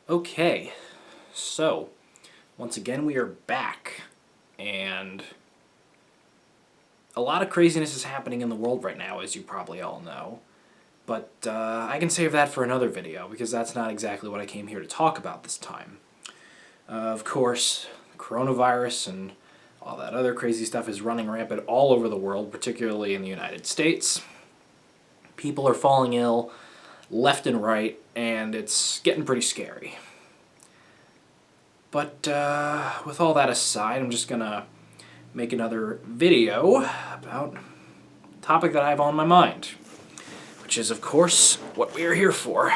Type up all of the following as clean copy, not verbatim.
Okay, so once again we are back, and a lot of craziness is happening in the world right now, as you probably all know. But I can save that for another video, because that's not exactly what I came here to talk about this time. Of course, coronavirus and all that other crazy stuff is running rampant all over the world, particularly in the United States. People are falling ill left and right, and it's getting pretty scary. But with all that aside, I'm just gonna make another video about a topic that I have on my mind, which is, of course, what we are here for.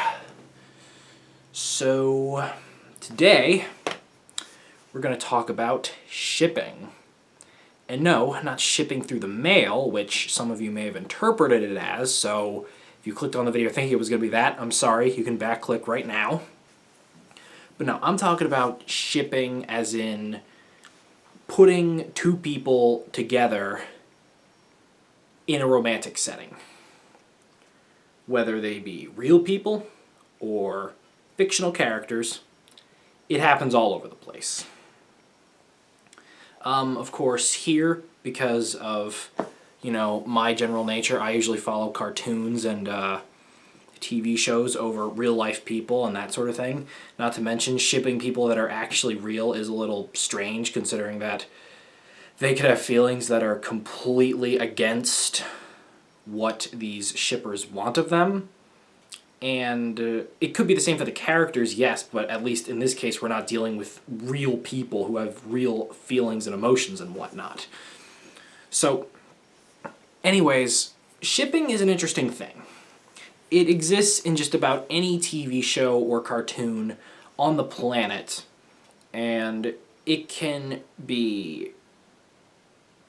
So, today, we're going to talk about shipping. And no, not shipping through the mail, which some of you may have interpreted it as, so if you clicked on the video thinking it was going to be that, I'm sorry, you can back click right now. But no, I'm talking about shipping as in putting two people together in a romantic setting. Whether they be real people or fictional characters, it happens all over the place. Of course, here, because of, my general nature, I usually follow cartoons and TV shows over real-life people and that sort of thing. Not to mention, shipping people that are actually real is a little strange, considering that they could have feelings that are completely against what these shippers want of them. And it could be the same for the characters, yes, but at least in this case we're not dealing with real people who have real feelings and emotions and whatnot. So, anyways, shipping is an interesting thing. It exists in just about any TV show or cartoon on the planet, and it can be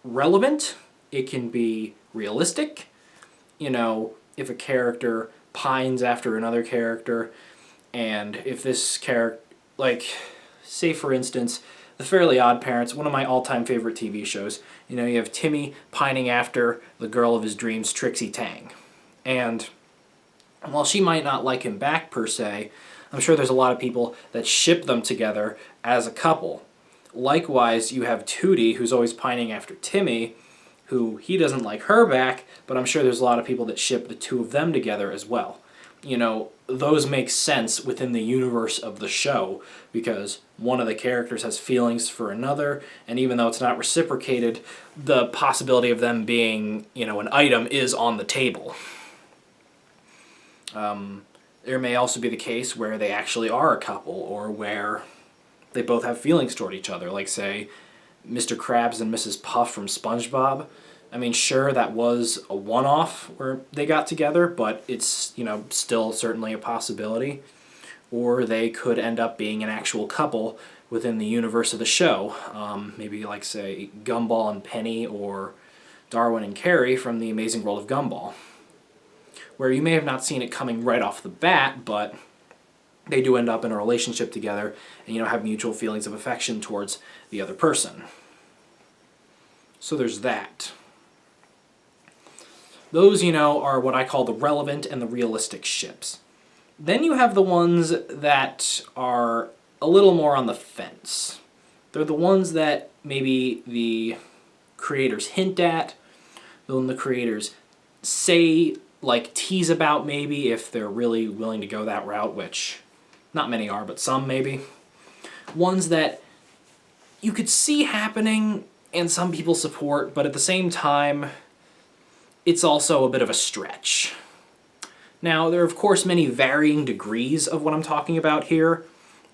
relevant, it can be realistic. If a character pines after another character, and if this character, say for instance, The Fairly Odd Parents, one of my all-time favorite TV shows, you have Timmy pining after the girl of his dreams, Trixie Tang. And while she might not like him back per se, I'm sure there's a lot of people that ship them together as a couple. Likewise, you have Tootie, who's always pining after Timmy, who he doesn't like her back, but I'm sure there's a lot of people that ship the two of them together as well. Those make sense within the universe of the show, because one of the characters has feelings for another, and even though it's not reciprocated, the possibility of them being, an item is on the table. There may also be the case where they actually are a couple, or where they both have feelings toward each other, like, say, Mr. Krabs and Mrs. Puff from SpongeBob. I mean, sure, that was a one-off where they got together, but it's, still certainly a possibility. Or they could end up being an actual couple within the universe of the show. Maybe like, say, Gumball and Penny, or Darwin and Carrie from The Amazing World of Gumball, where you may have not seen it coming right off the bat, but they do end up in a relationship together and, have mutual feelings of affection towards the other person. So there's that. Those, are what I call the relevant and the realistic ships. Then you have the ones that are a little more on the fence. They're the ones that maybe the creators hint at, then the creators say, tease about maybe, if they're really willing to go that route, which not many are, but some maybe. Ones that you could see happening and some people support, but at the same time, it's also a bit of a stretch. Now, there are of course many varying degrees of what I'm talking about here.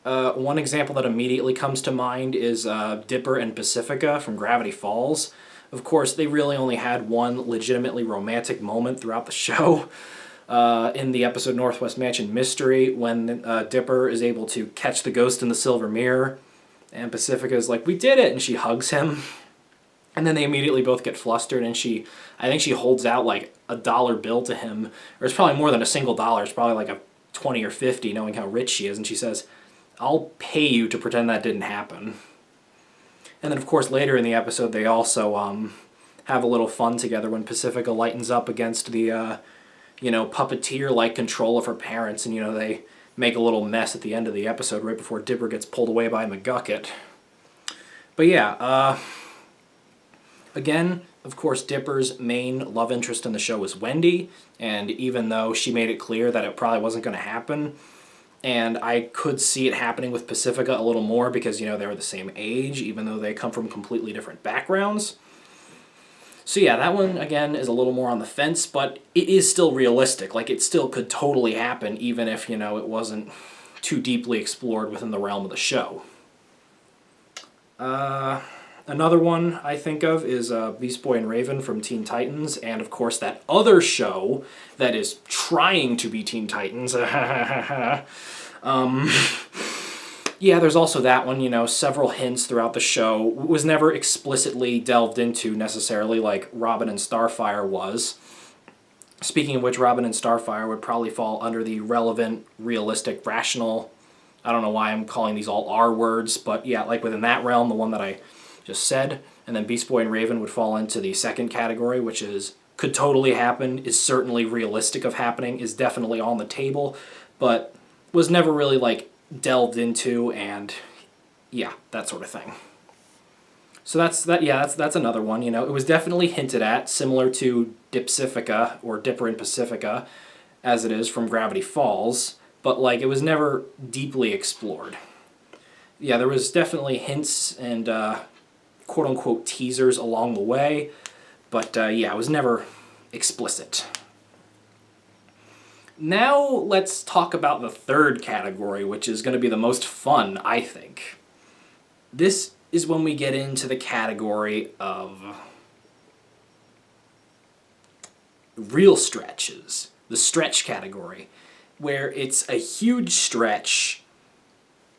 One example that immediately comes to mind is Dipper and Pacifica from Gravity Falls. Of course, they really only had one legitimately romantic moment throughout the show. In the episode Northwest Mansion Mystery, when Dipper is able to catch the ghost in the silver mirror, and Pacifica is like, "We did it!" and she hugs him. And then they immediately both get flustered, and I think she holds out like a dollar bill to him, or it's probably more than a single dollar, it's probably like a 20 or 50, knowing how rich she is, and she says, "I'll pay you to pretend that didn't happen." And then of course later in the episode they also have a little fun together when Pacifica lightens up against the puppeteer-like control of her parents, and they make a little mess at the end of the episode right before Dipper gets pulled away by McGucket. But yeah, again, of course, Dipper's main love interest in the show was Wendy, and even though she made it clear that it probably wasn't going to happen, and I could see it happening with Pacifica a little more because, you know, they were the same age, even though they come from completely different backgrounds. So yeah, that one, again, is a little more on the fence, but it is still realistic. Like, it still could totally happen, even if, you know, it wasn't too deeply explored within the realm of the show. Another one I think of is Beast Boy and Raven from Teen Titans, and of course that other show that is trying to be Teen Titans. Yeah, there's also that one, you know, several hints throughout the show. Was never explicitly delved into necessarily like Robin and Starfire was. Speaking of which, Robin and Starfire would probably fall under the relevant, realistic, rational... I don't know why I'm calling these all R words, but yeah, like within that realm, the one that I just said. And then Beast Boy and Raven would fall into the second category, which is could totally happen, is certainly realistic of happening, is definitely on the table, but was never really like delved into, and yeah, that sort of thing. So that's another one, you know. It was definitely hinted at, similar to Dipsifica or Dipper in Pacifica, as it is from Gravity Falls, but like it was never deeply explored. Yeah, there was definitely hints and quote-unquote teasers along the way, but yeah, it was never explicit. Now let's talk about the third category, which is going to be the most fun, I think. This is when we get into the category of real stretches, the stretch category, where it's a huge stretch.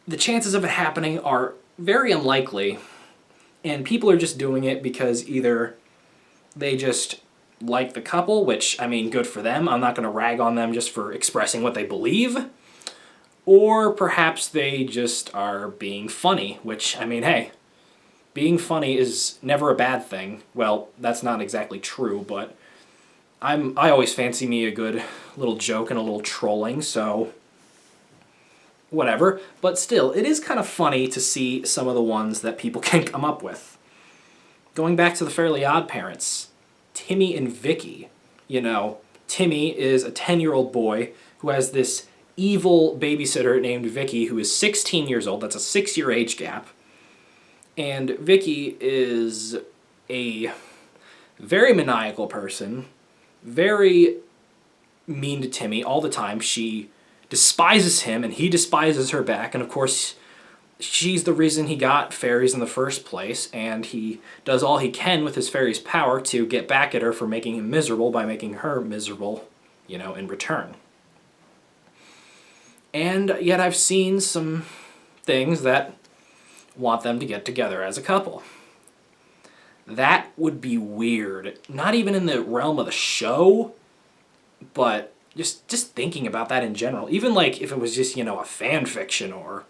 The chances of it happening are very unlikely, and people are just doing it because either they just like the couple, which, I mean, good for them. I'm not going to rag on them just for expressing what they believe. Or perhaps they just are being funny, which, I mean, hey, being funny is never a bad thing. Well, that's not exactly true, but I always fancy me a good little joke and a little trolling, so whatever. But still, it is kind of funny to see some of the ones that people can come up with. Going back to the Fairly Odd Parents, Timmy and Vicky. You know, Timmy is a 10-year-old boy who has this evil babysitter named Vicky who is 16 years old. That's a 6-year age gap. And Vicky is a very maniacal person, very mean to Timmy all the time. She despises him, and he despises her back. And of course, she's the reason he got fairies in the first place, and he does all he can with his fairy's power to get back at her for making him miserable by making her miserable, you know, in return. And yet I've seen some things that want them to get together as a couple. That would be weird. Not even in the realm of the show, but just thinking about that in general. Even like if it was just, you know, a fan fiction or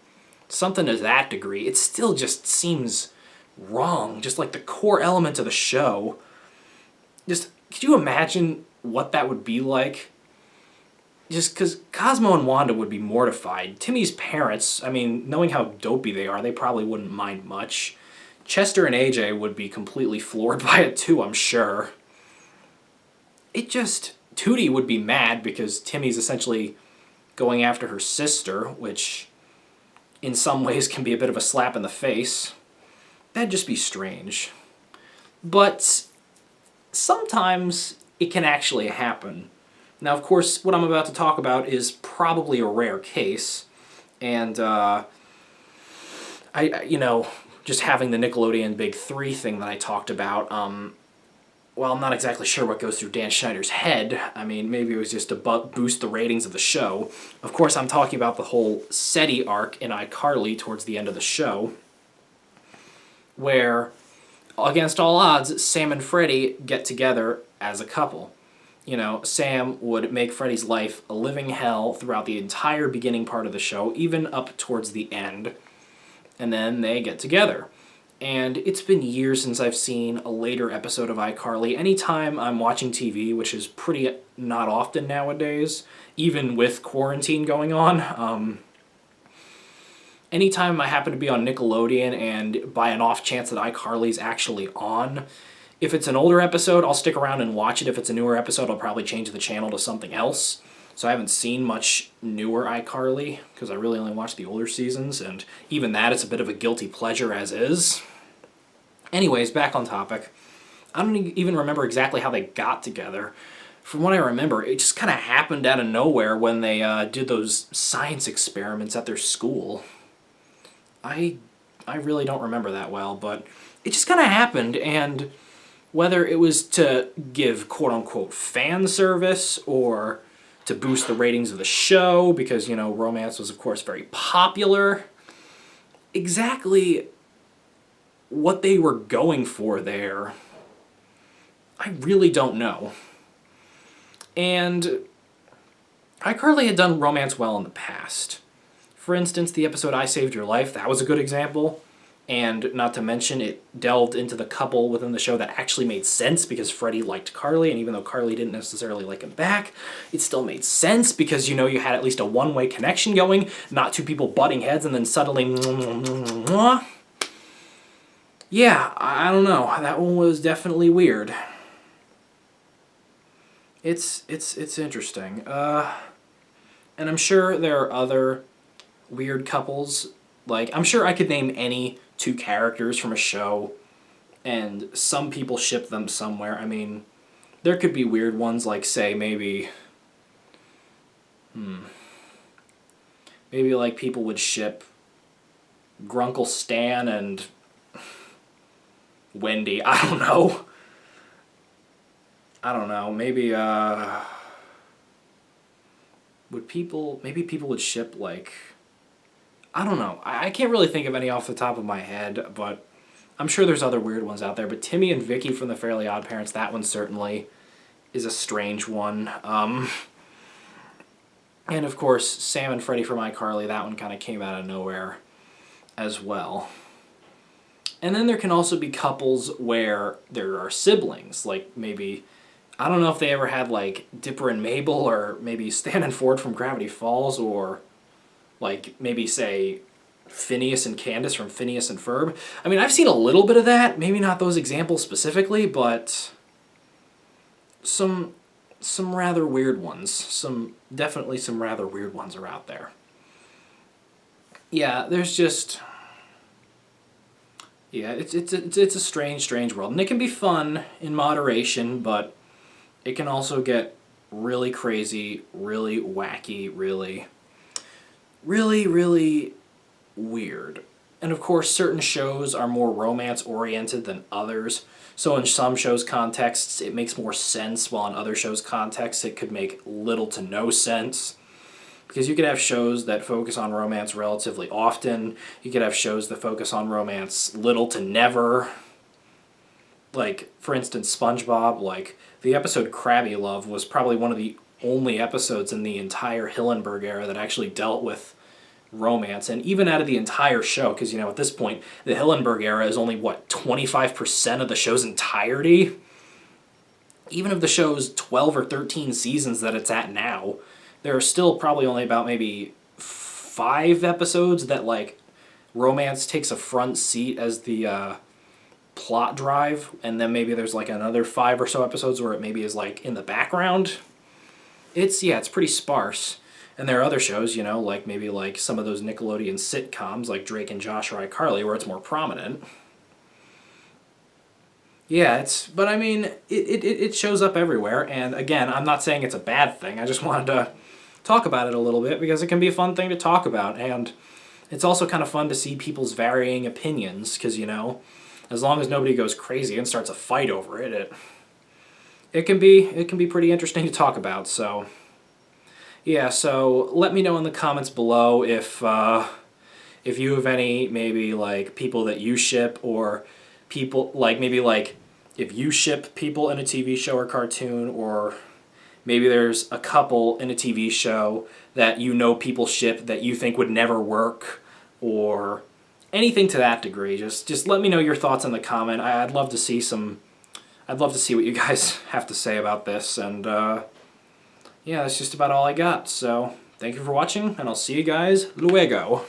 something to that degree, it still just seems wrong. Just like the core element of the show. Just, could you imagine what that would be like? Just because Cosmo and Wanda would be mortified. Timmy's parents, I mean, knowing how dopey they are, they probably wouldn't mind much. Chester and AJ would be completely floored by it too, I'm sure. Tootie would be mad because Timmy's essentially going after her sister, which in some ways can be a bit of a slap in the face. That'd just be strange. But sometimes it can actually happen. Now, of course, what I'm about to talk about is probably a rare case, and just having the Nickelodeon Big 3 thing that I talked about, well, I'm not exactly sure what goes through Dan Schneider's head. I mean, maybe it was just to boost the ratings of the show. Of course, I'm talking about the whole SETI arc in iCarly towards the end of the show, where, against all odds, Sam and Freddy get together as a couple. You know, Sam would make Freddy's life a living hell throughout the entire beginning part of the show, even up towards the end. And then they get together. And it's been years since I've seen a later episode of iCarly. Anytime I'm watching TV, which is pretty not often nowadays, even with quarantine going on, anytime I happen to be on Nickelodeon and by an off chance that iCarly's actually on, if it's an older episode, I'll stick around and watch it. If it's a newer episode, I'll probably change the channel to something else. So I haven't seen much newer iCarly, because I really only watched the older seasons, and even that is a bit of a guilty pleasure as is. Anyways, back on topic. I don't even remember exactly how they got together. From what I remember, it just kind of happened out of nowhere when they did those science experiments at their school. I really don't remember that well, but it just kind of happened, and whether it was to give quote-unquote fan service or to boost the ratings of the show, because, romance was, of course, very popular, exactly what they were going for there, I really don't know. And iCarly had done romance well in the past. For instance, the episode I Saved Your Life, that was a good example. And not to mention, it delved into the couple within the show that actually made sense because Freddie liked Carly, and even though Carly didn't necessarily like him back, it still made sense because, you had at least a one-way connection going, not two people butting heads and then suddenly... Yeah, I don't know. That one was definitely weird. It's interesting. And I'm sure there are other weird couples. Like, I'm sure I could name any two characters from a show, and some people ship them somewhere. I mean, there could be weird ones, like, say, maybe... Maybe, like, people would ship Grunkle Stan and Wendy. I don't know. Maybe, maybe people would ship, like... I don't know. I can't really think of any off the top of my head, but I'm sure there's other weird ones out there. But Timmy and Vicky from The Fairly Odd Parents, that one certainly is a strange one. And of course, Sam and Freddie from iCarly, that one kind of came out of nowhere as well. And then there can also be couples where there are siblings, like maybe... I don't know if they ever had, like, Dipper and Mabel, or maybe Stan and Ford from Gravity Falls, or... like, maybe, say, Phineas and Candace from Phineas and Ferb. I mean, I've seen a little bit of that. Maybe not those examples specifically, but some rather weird ones. Definitely some rather weird ones are out there. Yeah, there's just... Yeah, it's a strange world. And it can be fun in moderation, but it can also get really crazy, really wacky, really weird. And of course, certain shows are more romance-oriented than others. So in some shows' contexts, it makes more sense, while in other shows' contexts, it could make little to no sense. Because you could have shows that focus on romance relatively often. You could have shows that focus on romance little to never. Like, for instance, SpongeBob, like, the episode Krabby Love was probably one of the only episodes in the entire Hillenburg era that actually dealt with romance. And even out of the entire show, because, at this point, the Hillenburg era is only, 25% of the show's entirety? Even of the show's 12 or 13 seasons that it's at now, there are still probably only about maybe 5 episodes that, like, romance takes a front seat as the plot drive, and then maybe there's, like, another 5 or so episodes where it maybe is, like, in the background. It's pretty sparse. And there are other shows, like maybe like some of those Nickelodeon sitcoms, like Drake and Josh or iCarly, where it's more prominent. Yeah, but I mean, it shows up everywhere, and again, I'm not saying it's a bad thing, I just wanted to talk about it a little bit, because it can be a fun thing to talk about, and it's also kind of fun to see people's varying opinions, because, as long as nobody goes crazy and starts a fight over it, it can be pretty interesting to talk about, so... Yeah, so let me know in the comments below if you have any, maybe, like, people that you ship, or people, like, maybe, like, if you ship people in a TV show or cartoon, or maybe there's a couple in a TV show that people ship that you think would never work, or anything to that degree. Just let me know your thoughts in the comment. I'd love to see what you guys have to say about this, and yeah, that's just about all I got. So thank you for watching, and I'll see you guys luego.